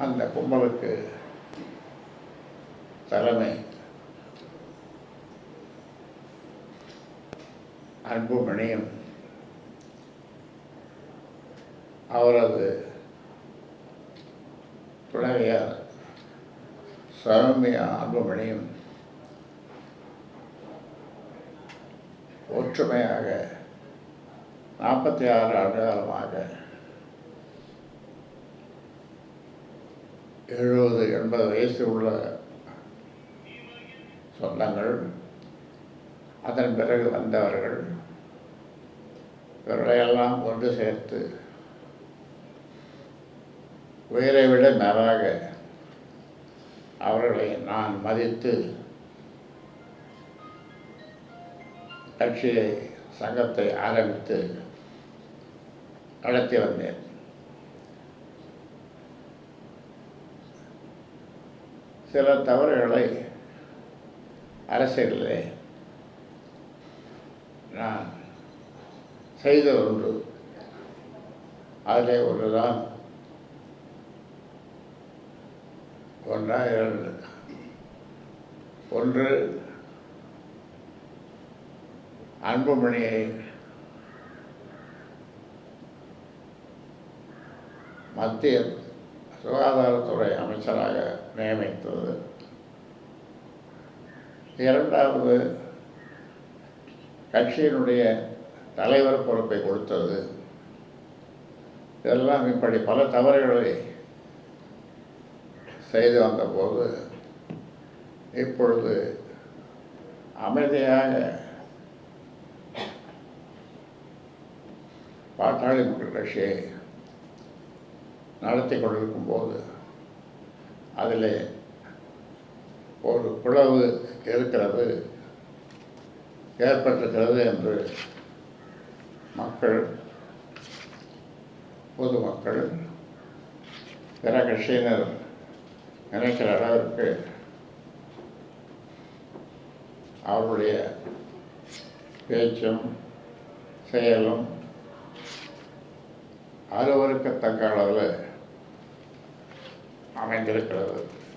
அந்த கும்பலுக்கு தலைமை அன்புமணியும் அவரது துணைவியார் சௌமியா அன்புமணியும் ஒற்றுமையாக 46 ஆண்டு காலமாக 70-80 வயசு உள்ள சொந்தங்கள், அதன் பிறகு வந்தவர்கள், இவர்களையெல்லாம் கொண்டு சேர்த்து உயிரை விட மேலாக அவர்களை நான் மதித்து கட்சியை, சங்கத்தை ஆரம்பித்து நடத்தி வந்தேன். சில தவறுகளை அரசியலிலே நான் செய்த ஒன்று. அதிலே ஒன்றுதான் ஒன்று அன்புமணியை மத்திய சுகாதாரத்துறை அமைச்சராக நியமித்தது. இரண்டாவது, கட்சியினுடைய தலைவர் பொறுப்பை கொடுத்தது. இதெல்லாம் இப்படி பல தவறுகளை செய்து வந்தபோது இப்பொழுது அமைதியாக பாட்டாளி மக்கள் கட்சியை நடத்தி கொண்டிருக்கும் போது அதில் ஒரு பிளவு ஏற்பட்டிருக்கிறது என்று மக்கள், பொதுமக்கள், பிற கட்சியினர் நினைக்கிற அளவிற்கு அவருடைய பேச்சும் செயலும் அருவருக்கத்தக்க அளவில் அமைந்திருக்கிறது.